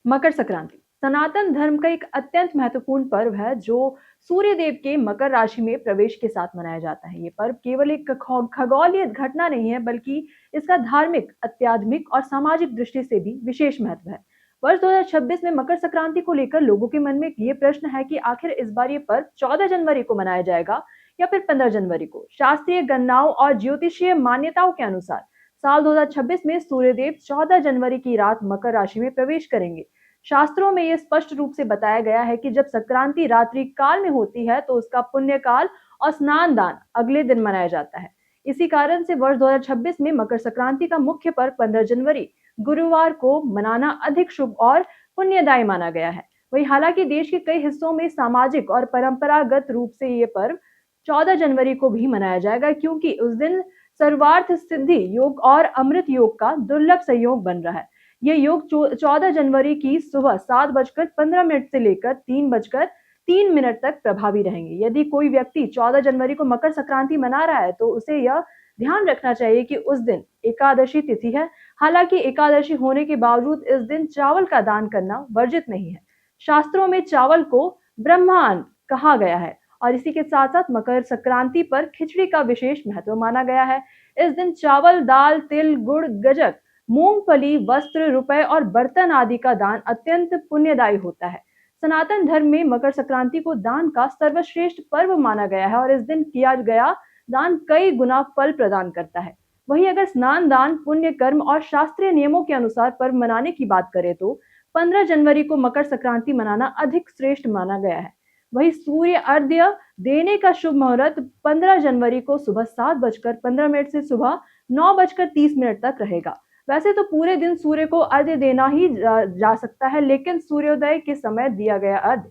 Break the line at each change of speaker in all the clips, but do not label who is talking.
मकर संक्रांति सनातन धर्म का एक अत्यंत महत्वपूर्ण पर्व है जो सूर्य देव के मकर राशि में प्रवेश के साथ मनाया जाता है। ये पर्व केवल एक खगोलीय घटना नहीं है, बल्कि इसका धार्मिक, आध्यात्मिक और सामाजिक दृष्टि से भी विशेष महत्व है। वर्ष 2026 में मकर संक्रांति को लेकर लोगों के मन में ये प्रश्न है कि आखिर इस बार ये पर्व 14 जनवरी को मनाया जाएगा या फिर 15 जनवरी को। शास्त्रीय गणनाओं और ज्योतिषीय मान्यताओं के अनुसार साल 2026 में सूर्यदेव 14 जनवरी की रात मकर राशि में प्रवेश करेंगे। शास्त्रों में यह स्पष्ट रूप से बताया गया है कि जब संक्रांति रात्रि काल में होती है तो उसका पुण्य काल और स्नान दान अगले दिन मनाया जाता है। इसी कारण से वर्ष 2026 में मकर संक्रांति का मुख्य पर्व 15 जनवरी गुरुवार को मनाना अधिक शुभ और पुण्यदायी माना गया है। वही हालांकि देश के कई हिस्सों में सामाजिक और परंपरागत रूप से ये पर्व 14 जनवरी को भी मनाया जाएगा, क्योंकि उस दिन सर्वार्थ सिद्धि योग और अमृत योग का दुर्लभ संयोग बन रहा है। ये योग 14 जनवरी की सुबह 7:15 से लेकर 3:03 तक प्रभावी रहेंगे। यदि कोई व्यक्ति 14 जनवरी को मकर संक्रांति मना रहा है तो उसे यह ध्यान रखना चाहिए कि उस दिन एकादशी तिथि है। हालांकि एकादशी होने के बावजूद इस दिन चावल का दान करना वर्जित नहीं है। शास्त्रों में चावल को ब्रह्मांड कहा गया है और इसी के साथ साथ मकर संक्रांति पर खिचड़ी का विशेष महत्व माना गया है। इस दिन चावल, दाल, तिल, गुड़, गज्जक, मूंगफली, वस्त्र, रुपए और बर्तन आदि का दान अत्यंत पुण्यदायी होता है। सनातन धर्म में मकर संक्रांति को दान का सर्वश्रेष्ठ पर्व माना गया है और इस दिन किया गया दान कई गुना फल प्रदान करता है। वहीं अगर स्नान दान, पुण्य कर्म और शास्त्रीय नियमों के अनुसार पर्व मनाने की बात करें तो 15 जनवरी को मकर संक्रांति मनाना अधिक श्रेष्ठ माना गया है। वही सूर्य अर्घ्य देने का शुभ मुहूर्त 15 जनवरी को सुबह 7:15 से सुबह 9:30 तक रहेगा। वैसे तो पूरे दिन सूर्य को अर्घ्य देना ही जा सकता है, लेकिन सूर्योदय के समय दिया गया अर्घ्य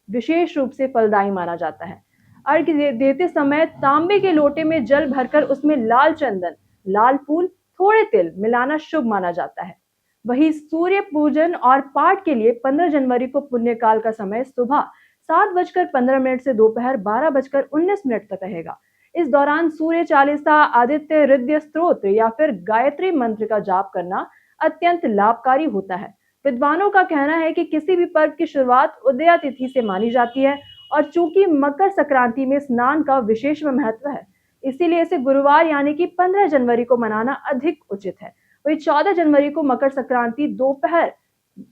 विशेष रूप से फलदायी माना जाता है। अर्घ्य देते समय तांबे के लोटे में जल भरकर उसमें लाल चंदन, लाल फूल, थोड़े तिल मिलाना शुभ माना जाता है। वही सूर्य पूजन और पाठ के लिए 15 जनवरी को पुण्य काल का समय सुबह 7:15 से दोपहर 12:19 तक रहेगा। इस दौरान सूर्य चालीसा, आदित्य हृदय स्तोत्र या फिर गायत्री मंत्र का जाप करना अत्यंत लाभकारी होता है। विद्वानों का कहना है कि किसी भी पर्व की शुरुआत उदया तिथि से मानी जाती है और चूंकि मकर संक्रांति में स्नान का विशेष महत्व है, इसीलिए इसे गुरुवार यानी कि 15 जनवरी को मनाना अधिक उचित है। वही 14 जनवरी को मकर संक्रांति दोपहर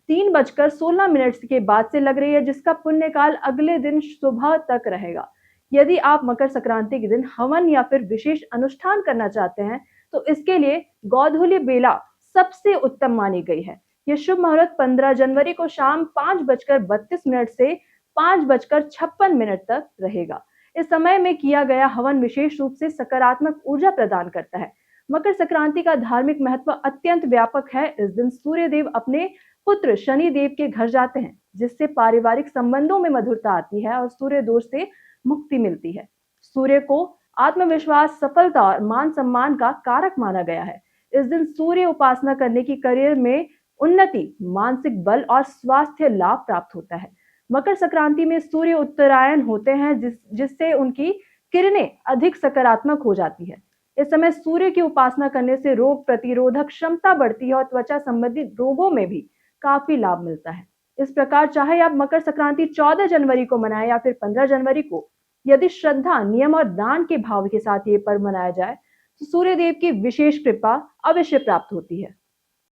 3:16 के बाद से लग रही है, जिसका पुण्य काल अगले दिन सुबह तक रहेगा। यदि आप मकर संक्रांति के दिन हवन या फिर विशेष अनुष्ठान करना चाहते हैं तो इसके लिए गोधूली बेला सबसे उत्तम मानी गई है। यह शुभ मुहूर्त 15 जनवरी को शाम 5:32 से 5:56 तक रहेगा। इस समय में किया गया हवन विशेष रूप से सकारात्मक ऊर्जा प्रदान करता है। मकर संक्रांति का धार्मिक महत्व अत्यंत व्यापक है। इस दिन सूर्य देव अपने पुत्र शनि देव के घर जाते हैं, जिससे पारिवारिक संबंधों में मधुरता आती है और सूर्य दोष से मुक्ति मिलती है। सूर्य को आत्मविश्वास, सफलता और मान सम्मान का कारक माना गया है। इस दिन सूर्य उपासना करने की करियर में उन्नति, मानसिक बल और स्वास्थ्य लाभ प्राप्त होता है। मकर संक्रांति में सूर्य उत्तरायण होते हैं, जिससे उनकी किरणें अधिक सकारात्मक हो जाती है। इस समय सूर्य की उपासना करने से रोग प्रतिरोधक क्षमता बढ़ती है और त्वचा संबंधी रोगों में भी काफी लाभ मिलता है। इस प्रकार चाहे आप मकर संक्रांति 14 जनवरी को मनाएं या फिर 15 जनवरी को, यदि श्रद्धा, नियम और दान के भाव के साथ ये पर्व मनाया जाए तो सूर्य देव की विशेष कृपा अवश्य प्राप्त होती है।